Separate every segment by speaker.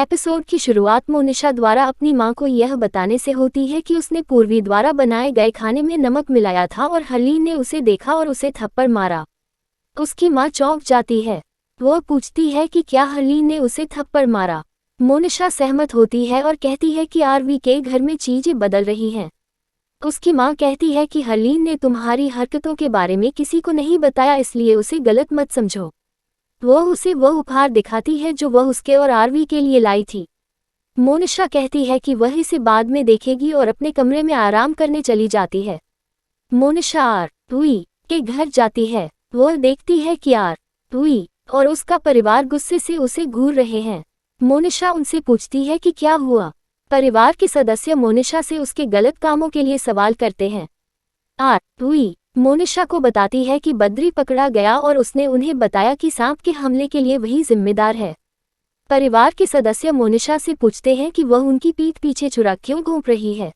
Speaker 1: Episode की शुरुआत मोनिशा द्वारा अपनी मां को यह बताने से होती है कि उसने पूर्वी द्वारा बनाए गए खाने में नमक मिलाया था और हरलीन ने उसे देखा और उसे थप्पड़ मारा। उसकी मां चौंक जाती है। वह पूछती है कि क्या हरलीन ने उसे थप्पड़ मारा। मोनिशा सहमत होती है और कहती है कि आरवी के घर में चीजें बदल रही हैं। उसकी मां कहती है कि हरलीन ने तुम्हारी हरकतों के बारे में किसी को नहीं बताया, इसलिए उसे गलत मत समझो। वह उसे वह उपहार दिखाती है जो वह उसके और आरवी के लिए लाई थी। मोनिशा कहती है कि वह इसे बाद में देखेगी और अपने कमरे में आराम करने चली जाती है। मोनिशा आरवी के घर जाती है। वह देखती है कि आरवी और उसका परिवार गुस्से से उसे घूर रहे हैं। मोनिशा उनसे पूछती है कि क्या हुआ। परिवार के सदस्य मोनिशा से उसके गलत कामों के लिए सवाल करते हैं। आरवी मोनिशा को बताती है कि बद्री पकड़ा गया और उसने उन्हें बताया कि सांप के हमले के लिए वही जिम्मेदार है। परिवार के सदस्य मोनिशा से पूछते हैं कि वह उनकी पीठ पीछे छुरा क्यों घूम रही है।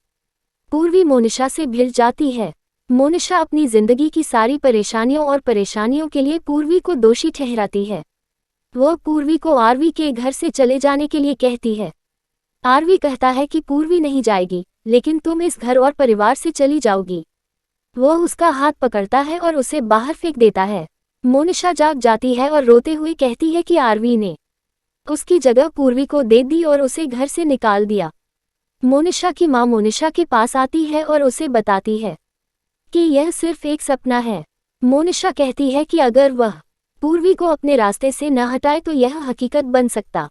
Speaker 1: पूर्वी मोनिशा से भिड़ जाती है। मोनिशा अपनी जिंदगी की सारी परेशानियों के लिए पूर्वी को दोषी ठहराती है। वह पूर्वी को आरवी के घर से चले जाने के लिए कहती है। आरवी कहता है कि पूर्वी नहीं जाएगी, लेकिन तुम इस घर और परिवार से चली जाओगी। वह उसका हाथ पकड़ता है और उसे बाहर फेंक देता है। मोनिशा जाग जाती है और रोते हुए कहती है कि आरवी ने उसकी जगह पूर्वी को दे दी और उसे घर से निकाल दिया। मोनिशा की मां मोनिशा के पास आती है और उसे बताती है कि यह सिर्फ एक सपना है। मोनिशा कहती है कि अगर वह पूर्वी को अपने रास्ते से न हटाए तो यह हकीकत बन सकता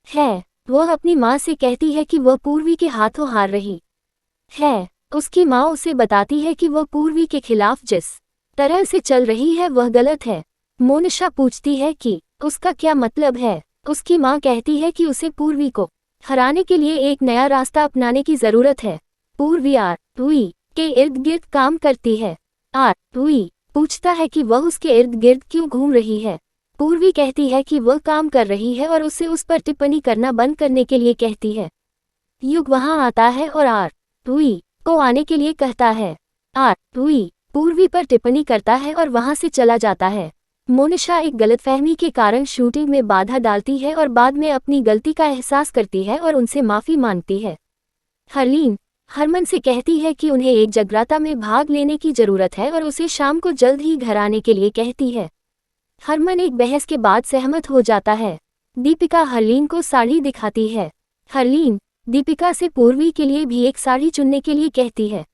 Speaker 1: है। वह अपनी मां से कहती है कि वह पूर्वी के हाथों हार रही है। उसकी मां उसे बताती है कि वह पूर्वी के खिलाफ जिस तरह से चल रही है वह गलत है। मोनिशा पूछती है कि उसका क्या मतलब है। उसकी मां कहती है कि उसे पूर्वी को हराने के लिए एक नया रास्ता अपनाने की जरूरत है। पूर्वी आरवी के इर्द गिर्द काम करती है। आरवी पूछता है कि वह उसके इर्द गिर्द क्यों घूम रही है। पूर्वी कहती है कि वह काम कर रही है और उसे उस पर टिप्पणी करना बंद करने के लिए कहती है। युग वहां आता है और आरवी को आने के लिए कहता है। आरवी पूर्वी पर टिप्पणी करता है और वहां से चला जाता है। मोनिशा एक गलतफहमी के कारण शूटिंग में बाधा डालती है और बाद में अपनी गलती का एहसास करती है और उनसे माफी मांगती है। हरलीन हरमन से कहती है कि उन्हें एक जगराता में भाग लेने की जरूरत है और उसे शाम को जल्द ही घर आने के लिए कहती है। हरमन एक बहस के बाद सहमत हो जाता है। दीपिका हरलीन को साड़ी दिखाती है। हरलीन दीपिका से पूर्वी के लिए भी एक साड़ी चुनने के लिए कहती है।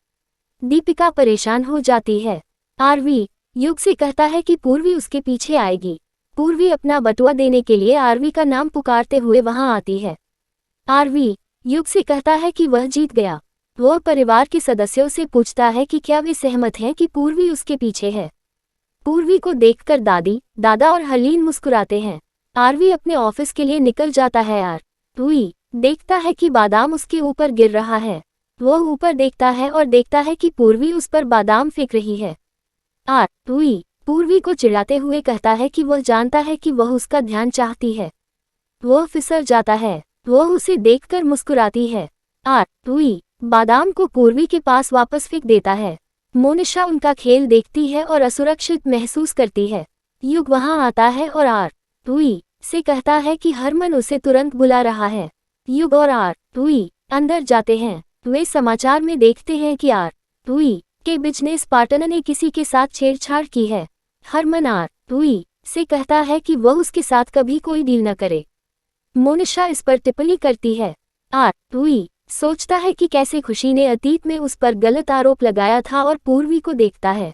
Speaker 1: दीपिका परेशान हो जाती है। आरवी युग से कहता है कि पूर्वी उसके पीछे आएगी। पूर्वी अपना बटुआ देने के लिए आरवी का नाम पुकारते हुए वहां आती है। आरवी युग से कहता है कि वह जीत गया। वह परिवार के सदस्यों से पूछता है कि क्या वे सहमत हैं कि पूर्वी उसके पीछे है। पूर्वी को देखकर दादी, दादा और हरलीन मुस्कुराते हैं। आरवी अपने ऑफिस के लिए निकल जाता है। आरवी देखता है कि बादाम उसके ऊपर गिर रहा है। वह ऊपर देखता है और देखता है कि पूर्वी उस पर बादाम फेंक रही है। आरवी पूर्वी को चिढ़ाते हुए कहता है कि वह जानता है कि वह उसका ध्यान चाहती है। वह फिसल जाता है। वह उसे देखकर मुस्कुराती है। आरवी बादाम को पूर्वी के पास वापस फेंक देता है। मोनिशा उनका खेल देखती है और असुरक्षित महसूस करती है। युग वहां आता है और आरवी से कहता है कि हरमन उसे तुरंत बुला रहा है। युग और आरवी अंदर जाते हैं। वे समाचार में देखते हैं कि आरवी के बिजनेस पार्टनर ने किसी के साथ छेड़छाड़ की है। हरमन आरवी से कहता है कि वह उसके साथ कभी कोई डील न करे। मोनिशा इस पर टिप्पणी करती है। आरवी सोचता है कि कैसे खुशी ने अतीत में उस पर गलत आरोप लगाया था और पूर्वी को देखता है।